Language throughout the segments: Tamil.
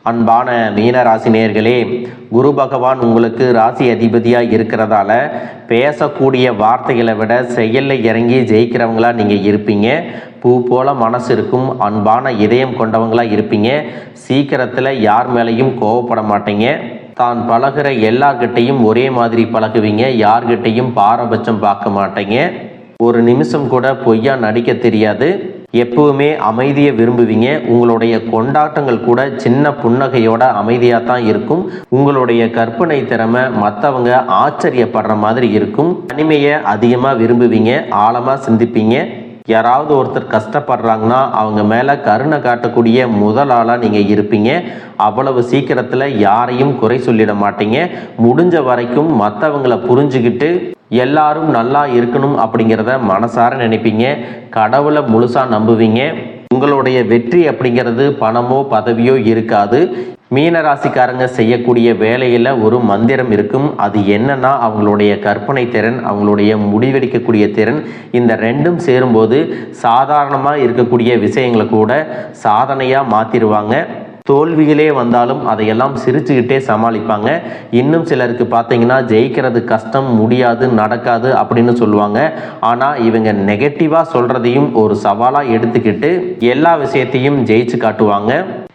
அன்பான மீன ராசி நேயர்களே, குரு பகவான் உங்களுக்கு ராசி அதிபதியாக இருக்கிறதால பேசக்கூடிய வார்த்தைகளை விட செயலில் இறங்கி ஜெயிக்கிறவங்களா நீங்கள் இருப்பீங்க. பூ போல மனசு இருக்கும், அன்பான இதயம் கொண்டவங்களா இருப்பீங்க. சீக்கிரத்தில் யார் மேலேயும் கோவப்பட மாட்டீங்க. தான் பழகிற எல்லார்கிட்டையும் ஒரே மாதிரி பழகுவீங்க. யார்கிட்டையும் பாரபட்சம் பார்க்க மாட்டீங்க. ஒரு நிமிஷம் கூட பொய்யா நடிக்க தெரியாது. எப்பவுமே அமைதியை விரும்புவீங்க. உங்களுடைய கொண்டாட்டங்கள் கூட சின்ன புன்னகையோட அமைதியாக தான் இருக்கும். உங்களுடைய கற்பனை திறமை மற்றவங்க ஆச்சரியப்படுற மாதிரி இருக்கும். தனிமையை அதிகமாக விரும்புவீங்க. ஆழமாக சிந்திப்பீங்க. யாராவது ஒருத்தர் கஷ்டப்படுறாங்கன்னா அவங்க மேலே கருணை காட்டக்கூடிய முதல் ஆளாக நீங்கள் இருப்பீங்க. அவ்வளவு சீக்கிரத்தில் யாரையும் குறை சொல்லிட மாட்டீங்க. முடிஞ்ச வரைக்கும் மற்றவங்களை புரிஞ்சுக்கிட்டு எல்லாரும் நல்லா இருக்கணும் அப்படிங்கிறத மனசார நினைப்பீங்க. கடவுளை முழுசாக நம்புவீங்க. உங்களுடைய வெற்றி அப்படிங்கிறது பணமோ பதவியோ இருக்காது. மீனராசிக்காரங்க செய்யக்கூடிய வேலையில் ஒரு மந்திரம் இருக்கும். அது என்னன்னா அவங்களுடைய கற்பனை திறன், அவங்களுடைய முடிவெடுக்கக்கூடிய திறன். இந்த ரெண்டும் சேரும்போது சாதாரணமாக இருக்கக்கூடிய விஷயங்களை கூட சாதனையாக மாற்றிடுவாங்க. தோல்விகளே வந்தாலும் அதையெல்லாம் சிரிச்சுக்கிட்டே சமாளிப்பாங்க. இன்னும் சிலருக்கு பார்த்தீங்கன்னா ஜெயிக்கிறது கஷ்டம், முடியாது, நடக்காது அப்படின்னு சொல்லுவாங்க. ஆனால் இவங்க நெகட்டிவாக சொல்கிறதையும் ஒரு சவாலாக எடுத்துக்கிட்டு எல்லா விஷயத்தையும் ஜெயிச்சு காட்டுவாங்க.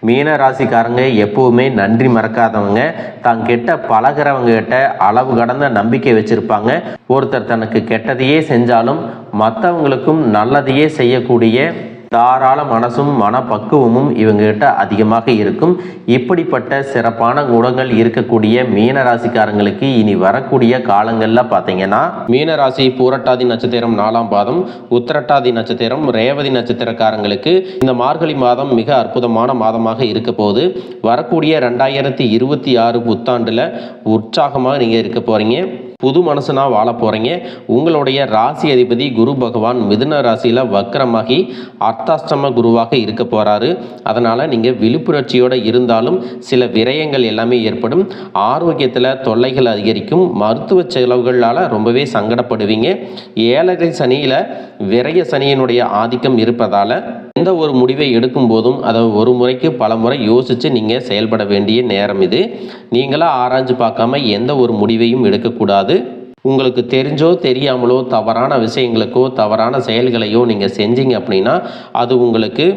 மீன ராசிக்காரங்க எப்பவுமே நன்றி மறக்காதவங்க. தான் கெட்ட பழகிறவங்க கிட்ட அளவு கடந்த நம்பிக்கை வச்சிருப்பாங்க. ஒருத்தர் தனக்கு கெட்டதையே செஞ்சாலும் மற்றவங்களுக்கும் நல்லதையே செய்யக்கூடிய தாராள மனசும் மனப்பக்குவமும் இவங்ககிட்ட அதிகமாக இருக்கும். இப்படிப்பட்ட சிறப்பான குணங்கள் இருக்கக்கூடிய மீனராசிக்காரங்களுக்கு இனி வரக்கூடிய காலங்களில் பார்த்தீங்கன்னா, மீனராசி பூரட்டாதி நட்சத்திரம் 4ஆம் பாதம், உத்திரட்டாதி நட்சத்திரம், ரேவதி நட்சத்திரக்காரங்களுக்கு இந்த மார்கழி மாதம் மிக அற்புதமான மாதமாக இருக்க போது. வரக்கூடிய 2026 புத்தாண்டில் உற்சாகமாக நீங்கள் இருக்க போகிறீங்க. புது மனசுனா வாழ போகிறீங்க. உங்களுடைய ராசி அதிபதி குரு பகவான் மிதுன ராசியில் வக்கரமாகி அர்த்தாஷ்டம குருவாக இருக்க போகிறாரு. அதனால் நீங்கள் விழிப்புணர்ச்சியோடு இருந்தாலும் சில விரயங்கள் எல்லாமே ஏற்படும். ஆரோக்கியத்தில் தொல்லைகள் அதிகரிக்கும். மருத்துவ செலவுகளால் ரொம்பவே சங்கடப்படுவீங்க. 7 சனியில் விரய சனியினுடைய ஆதிக்கம் இருப்பதால் எந்த ஒரு முடிவை எடுக்கும் போதும் அதை ஒரு முறைக்கு பல முறை யோசித்து நீங்கள் செயல்பட வேண்டிய நேரம் இது. நீங்களாக ஆராய்ஞ்சு பார்க்காம எந்த ஒரு முடிவையும் எடுக்கக்கூடாது. உங்களுக்கு தெரிஞ்சோ தெரியாமலோ தவறான விஷயங்களுக்கோ தவறான செயல்களையோ நீங்கள் செஞ்சீங்க அப்படின்னா அது உங்களுக்கு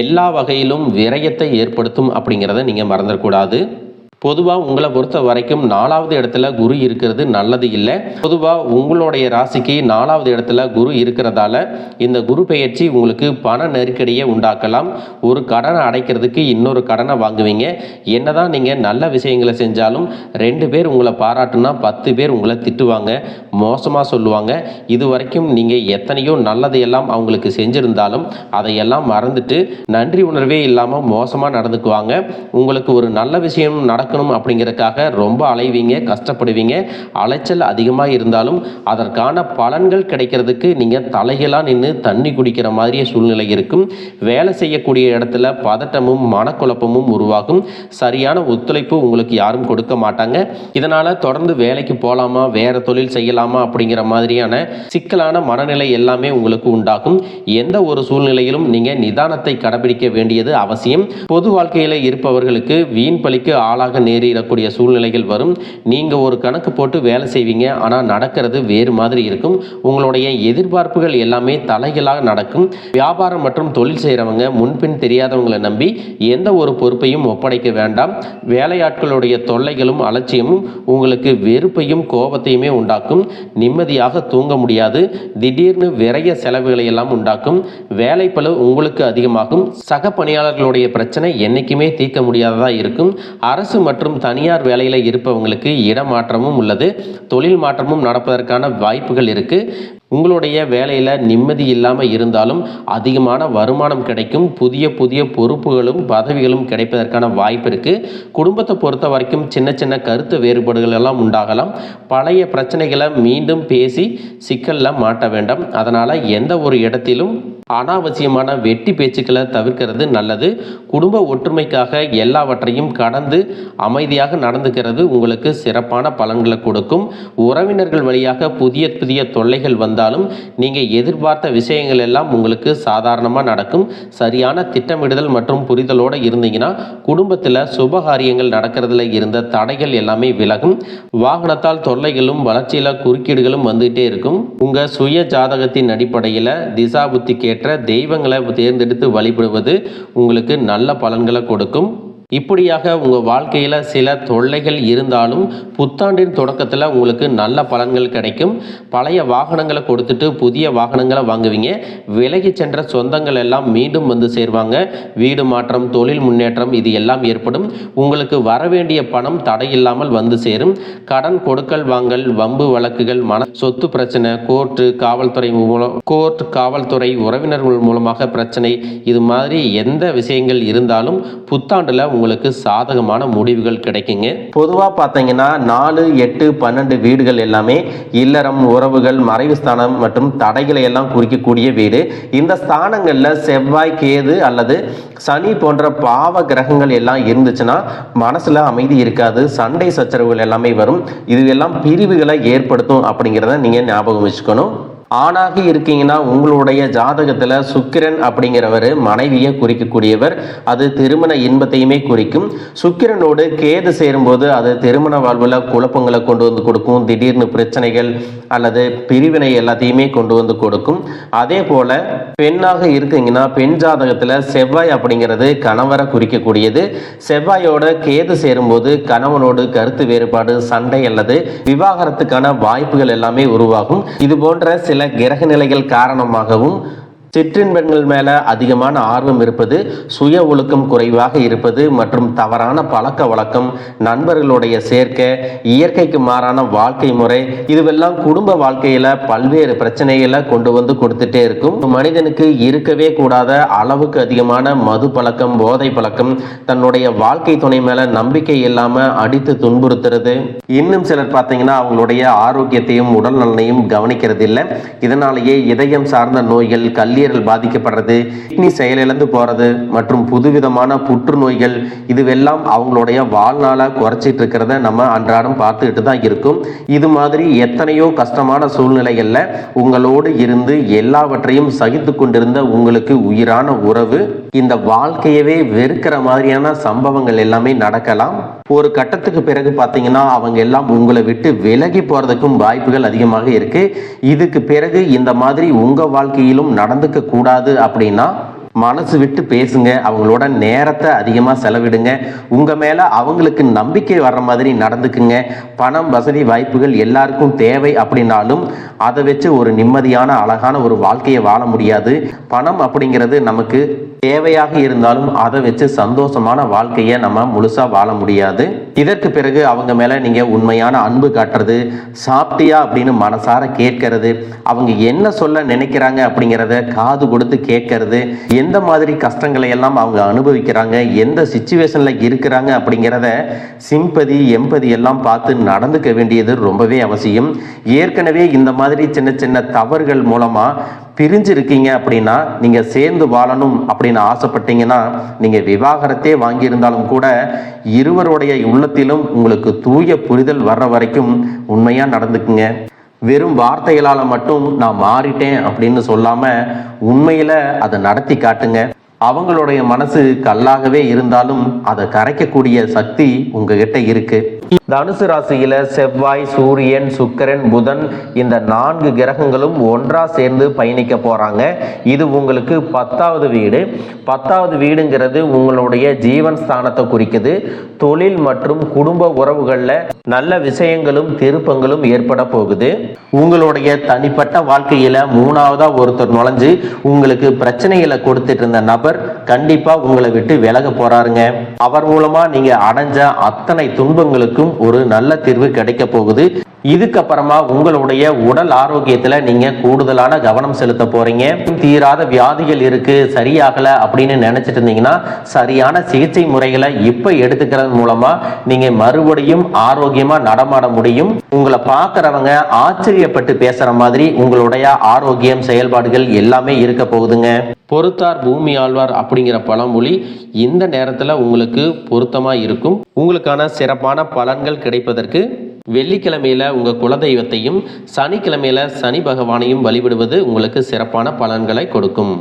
எல்லா வகையிலும் விரயத்தை ஏற்படுத்தும் அப்படிங்கிறத நீங்கள் மறந்துடக்கூடாது. பொதுவாக உங்களை பொறுத்த வரைக்கும் 4வது இடத்துல குரு இருக்கிறது நல்லது இல்லை. பொதுவாக உங்களுடைய ராசிக்கு 4வது இடத்துல குரு இருக்கிறதால இந்த குரு பெயர்ச்சி உங்களுக்கு பண நெருக்கடியை உண்டாக்கலாம். ஒரு கடனை அடைக்கிறதுக்கு இன்னொரு கடனை வாங்குவீங்க. என்னதான் நீங்கள் நல்ல விஷயங்களை செஞ்சாலும் 2 பேர் உங்களை பாராட்டுனா 10 பேர் உங்களை திட்டுவாங்க, மோசமாக சொல்லுவாங்க. இது வரைக்கும் நீங்கள் எத்தனையோ நல்லதையெல்லாம் அவங்களுக்கு செஞ்சுருந்தாலும் அதையெல்லாம் மறந்துட்டு நன்றி உணர்வே இல்லாமல் மோசமாக நடந்துக்குவாங்க. உங்களுக்கு ஒரு நல்ல விஷயம் நடக்கணும் அப்படிங்கிறதுக்காக ரொம்ப அலைவீங்க, கஷ்டப்படுவீங்க. அலைச்சல் அதிகமாக இருந்தாலும் அதற்கான பலன்கள் கிடைக்கிறதுக்கு நீங்கள் தலைகளாக நின்று தண்ணி குடிக்கிற மாதிரியே சூழ்நிலை இருக்கும். வேலை செய்யக்கூடிய இடத்துல பதட்டமும் மனக்குழப்பமும் உருவாகும். சரியான ஒத்துழைப்பு உங்களுக்கு யாரும் கொடுக்க மாட்டாங்க. இதனால் தொடர்ந்து வேலைக்கு போகலாமா, வேறு தொழில் செய்யலாமா அப்படிங்கிற மாதிரியான சிக்கலான மனநிலை எல்லாமே உங்களுக்கு உண்டாகும். எந்த ஒரு சூழ்நிலையிலும் நீங்கள் நிதானத்தை கடைபிடிக்க வேண்டியது அவசியம். பொது வாழ்க்கையில் இருப்பவர்களுக்கு வீண் பலிக்கு ஆளாக நேரிடக்கூடிய சூழ்நிலைகள் வரும். நீங்கள் ஒரு கணக்கு போட்டு வேலை செய்வீங்க, ஆனால் நடக்கிறது வேறு மாதிரி இருக்கும். உங்களுடைய எதிர்பார்ப்புகள் எல்லாமே தலைகளாக நடக்கும். வியாபாரம் மற்றும் தொழில் செய்கிறவங்க முன்பின் தெரியாதவங்களை நம்பி எந்த ஒரு பொறுப்பையும் ஒப்படைக்க வேண்டாம். வேலையாட்களுடைய தொல்லைகளும் அலட்சியமும் உங்களுக்கு வெறுப்பையும் கோபத்தையுமே உண்டாக்கும். நிம்மதியாக தூங்க முடியாது. திடீர்னு விரைய செலவுகளை எல்லாம் உண்டாக்கும். வேலைப்பளு உங்களுக்கு அதிகமாகும். சக பணியாளர்களுடைய பிரச்சனை என்னைக்குமே தீர்க்க முடியாததா இருக்கும். அரசு மற்றும் தனியார் வேலையில் இருப்பவங்களுக்கு இடமாற்றமும் உள்ளது. தொழில் மாற்றமும் நடப்பதற்கான வாய்ப்புகள் இருக்கு. உங்களுடைய வேலையில் நிம்மதி இல்லாமல் இருந்தாலும் அதிகமான வருமானம் கிடைக்கும். புதிய புதிய பொறுப்புகளும் பதவிகளும் கிடைப்பதற்கான வாய்ப்பு இருக்குது. குடும்பத்தை பொறுத்த வரைக்கும் சின்ன சின்ன கருத்து வேறுபாடுகள் எல்லாம் உண்டாகலாம். பழைய பிரச்சனைகளை மீண்டும் பேசி சிக்கலில் மாட்ட வேண்டாம். அதனால் எந்த ஒரு இடத்திலும் அனாவசியமான வெட்டி பேச்சுக்களை தவிர்க்கிறது நல்லது. குடும்ப ஒற்றுமைக்காக எல்லாவற்றையும் கடந்து அமைதியாக நடந்துக்கிறது உங்களுக்கு சிறப்பான பலன்களை கொடுக்கும். உறவினர்கள் வழியாக புதிய புதிய தொல்லைகள் வந்தாலும் நீங்கள் எதிர்பார்த்த விஷயங்கள் எல்லாம் உங்களுக்கு சாதாரணமாக நடக்கும். சரியான திட்டமிடுதல் மற்றும் புரிதலோடு இருந்தீங்கன்னா குடும்பத்தில் சுபகாரியங்கள் நடக்கிறதுல இருந்த தடைகள் எல்லாமே விலகும். வாகனத்தால் தொல்லைகளும் வளர்ச்சியில் குறுக்கீடுகளும் வந்துகிட்டே இருக்கும். உங்கள் சுய ஜாதகத்தின் அடிப்படையில் திசா புத்தி தெய்வங்களை தேர்ந்தெடுத்து வழிபடுவது உங்களுக்கு நல்ல பலன்களை கொடுக்கும். இப்படியாக உங்கள் வாழ்க்கையில் சில தொல்லைகள் இருந்தாலும் புத்தாண்டின் தொடக்கத்தில் உங்களுக்கு நல்ல பலன்கள் கிடைக்கும். பழைய வாகனங்களை கொடுத்துட்டு புதிய வாகனங்களை வாங்குவீங்க. விலகி சென்ற சொந்தங்கள் எல்லாம் மீண்டும் வந்து சேர்வாங்க. வீடு மாற்றம், தொழில் முன்னேற்றம் இது எல்லாம் ஏற்படும். உங்களுக்கு வர வேண்டிய பணம் தடையில்லாமல் வந்து சேரும். கடன் கொடுக்கல் வாங்கல், வம்பு வழக்குகள், சொத்து பிரச்சனை, காவல்துறை உறவினர்கள் மூலமாக பிரச்சனை, இது மாதிரி எந்த விஷயங்கள் இருந்தாலும் புத்தாண்டில் உங்களுக்கு சாதகமான முடிவுகள் கிடைக்குங்க. பொதுவாக பார்த்தீங்கன்னா 4, 8, 12 வீடுகள் எல்லாமே இல்லறம், உறவுகள், மறைவு ஸ்தானம் மற்றும் தடைகளை எல்லாம் குறிக்கக்கூடிய வீடு. இந்த ஸ்தானங்களில் செவ்வாய், கேது அல்லது சனி போன்ற பாவ கிரகங்கள் எல்லாம் இருந்துச்சுன்னா மனசுல அமைதி இருக்காது, சண்டை சச்சரவுகள் எல்லாமே வரும். இது எல்லாம் பிரிவுகளை ஏற்படுத்தும் அப்படிங்கிறத நீங்க ஞாபகம் வச்சுக்கணும். ஆணாக இருக்கீங்கன்னா உங்களுடைய ஜாதகத்துல சுக்கிரன் அப்படிங்கிறவர் மனைவியை குறிக்கக்கூடியவர். அது திருமண இன்பத்தையுமே குறிக்கும். சுக்கிரனோடு கேது சேரும்போது அது திருமண வாழ்வுல குழப்பங்களை கொண்டு வந்து கொடுக்கும். திடீர்னு பிரச்சனைகள் அல்லது பிரிவினை எல்லாத்தையுமே கொண்டு வந்து கொடுக்கும். அதே போல பெண்ணாக இருக்கீங்கன்னா பெண் ஜாதகத்துல செவ்வாய் அப்படிங்கிறது கணவரை குறிக்கக்கூடியது. செவ்வாயோட கேது சேரும்போது கணவனோடு கருத்து வேறுபாடு, சண்டை அல்லது விவாகரத்துக்கான வாய்ப்புகள் எல்லாமே உருவாகும். இது போன்ற சில கிரக நிலைகள் காரணமாகவும் சிற்றின்பங்கள் மேல அதிகமான ஆர்வம் இருப்பது, சுய ஒழுக்கம் குறைவாக இருப்பது மற்றும் தவறான பழக்க வழக்கம், நண்பர்களுடைய சேர்க்கை, இயற்கைக்கு மாறான வாழ்க்கை முறை, இதுவெல்லாம் குடும்ப வாழ்க்கையில பல்வேறு பிரச்சனைகளை கொண்டு வந்து கொடுத்துட்டே இருக்கும். மனிதனுக்கு இருக்கவே கூடாத அளவுக்கு அதிகமான மது பழக்கம், போதை பழக்கம், தன்னுடைய வாழ்க்கை துணை மேல நம்பிக்கை இல்லாம அடித்து துன்புறுத்துறது, இன்னும் சிலர் பார்த்தீங்கன்னா அவங்களுடைய ஆரோக்கியத்தையும் உடல் நலனையும் கவனிக்கிறது இல்லை. இதனாலேயே இதயம் சார்ந்த நோய்கள், கல்லீரல் பாதிக்கப்படுறது, கிட்னி செயலிழந்து போறது மற்றும் புதுவிதமான புற்றுநோய்கள் இதுவெல்லாம் அவங்களுடைய வாழ்நாளை குறைச்சிட்டு இருக்கிறத நம்ம அன்றாடம் பார்த்துக்கிட்டு தான் இருக்கும். இது மாதிரி எத்தனையோ கஷ்டமான சூழ்நிலைகள்ல உங்களோடு இருந்து எல்லாவற்றையும் சகித்து கொண்டிருந்த உங்களுக்கு உயிரான உறவு இந்த வாழ்க்கையவே வெறுக்கிற மாதிரியான சம்பவங்கள் எல்லாமே நடக்கலாம். ஒரு கட்டத்துக்கு பிறகு பார்த்தீங்கன்னா அவங்க எல்லாம் உங்களை விட்டு விலகி போறதுக்கும் வாய்ப்புகள் அதிகமாக இருக்கு. இதுக்கு பிறகு இந்த மாதிரி உங்க வாழ்க்கையிலும் நடந்துக்க கூடாது அப்படின்னா மனசு விட்டு பேசுங்க, அவங்களோட நேரத்தை அதிகமாக செலவிடுங்க, உங்க மேல அவங்களுக்கு நம்பிக்கை வர்ற மாதிரி நடந்துக்குங்க. பணம், வசதி, வாய்ப்புகள் எல்லாருக்கும் தேவை அப்படின்னாலும் அதை வச்சு ஒரு நிம்மதியான அழகான ஒரு வாழ்க்கையை வாழ முடியாது. பணம் அப்படிங்கிறது நமக்கு தேவையாக இருந்தாலும் அதை வச்சு சந்தோஷமான வாழ்க்கையை நம்ம முழுசா வாழ முடியாது. இதற்கு பிறகு அவங்க மேல நீங்க உண்மையான அன்பு காட்டுறது, சாப்பிட்டியா அப்படின்னு மனசார கேட்கறது, அவங்க என்ன சொல்ல நினைக்கிறாங்க அப்படிங்கிறத காது கொடுத்து கேட்கறது, எந்த மாதிரி கஷ்டங்களை எல்லாம் அவங்க அனுபவிக்கிறாங்க, எந்த சிச்சுவேஷன்ல இருக்கிறாங்க அப்படிங்கிறத சிம்பதி, எம்பதி எல்லாம் பார்த்து நடந்துக்க வேண்டியது ரொம்பவே அவசியம். ஏற்கனவே இந்த மாதிரி சின்ன சின்ன தவறுகள் மூலமா பிரிஞ்சிருக்கீங்க அப்படின்னா நீங்க சேர்ந்து வாழணும் அப்படின்னு ஆசைப்பட்டீங்கன்னா நீங்க விவாகரத்தே வாங்கியிருந்தாலும் கூட இருவருடைய உள்ளத்திலும் உங்களுக்கு தூய புரிதல் வர்ற வரைக்கும் உண்மையா நடந்துக்குங்க. வெறும் வார்த்தைகளால மட்டும் நான் மாறிட்டேன் அப்படின்னு சொல்லாம உண்மையில அதை நடத்தி காட்டுங்க. அவங்களுடைய மனசு கல்லாகவே இருந்தாலும் அதை கரைக்கக்கூடிய சக்தி உங்ககிட்ட இருக்கு. தனுசு ராசியில செவ்வாய், சூரியன், சுக்கிரன், புதன் இந்த 4 கிரகங்களும் ஒன்றா சேர்ந்து பயணிக்க போறாங்க. இது உங்களுக்கு 10வது வீடு. 10வது வீடுங்கிறது உங்களுடைய ஜீவன் ஸ்தானத்தை குறிக்குது. தொழில் மற்றும் குடும்ப உறவுகள்ல நல்ல விஷயங்களும் திருப்பங்களும் ஏற்பட போகுது. உங்களுடைய தனிப்பட்ட வாழ்க்கையில 3வதா ஒருத்தர் நுழைஞ்சு உங்களுக்கு பிரச்சனைகளை கொடுத்துட்டு இருந்த நபர் கண்டிப்பா உங்களை விட்டு விலக போறாருங்க. அவர் மூலமா நீங்க அடைஞ்ச அத்தனை துன்பங்களுக்கும் ஒரு நல்ல தீர்வு கிடைக்க போகுது. இதுக்கப்புறமா உங்களுடைய உடல் ஆரோக்கியத்துல நீங்க கூடுதலான கவனம் செலுத்த போறீங்க. தீராத வியாதிகள் இருக்கு, சரியாகல அப்படின்னு நினைச்சிட்டு இருந்தீங்கன்னா சரியான சிகிச்சை முறைகளை இப்ப எடுத்துக்கிறது மூலமா நீங்க மறுபடியும் ஆரோக்கியமா நடமாட முடியும். உங்களை பார்க்கறவங்க ஆச்சரியப்பட்டு பேசுற மாதிரி உங்களுடைய ஆரோக்கியம் செயல்பாடுகள் எல்லாமே இருக்க போகுதுங்க. பொறுத்தார் பூமி ஆழ்வார் அப்படிங்கிற பழமொழி இந்த நேரத்தில் உங்களுக்கு பொருத்தமாக இருக்கும். உங்களுக்கான சிறப்பான பலன்கள் கிடைப்பதற்கு வெள்ளிக்கிழமையில உங்கள் குலதெய்வத்தையும் சனிக்கிழமையில சனி பகவானையும் வழிபடுவது உங்களுக்கு சிறப்பான பலன்களை கொடுக்கும்.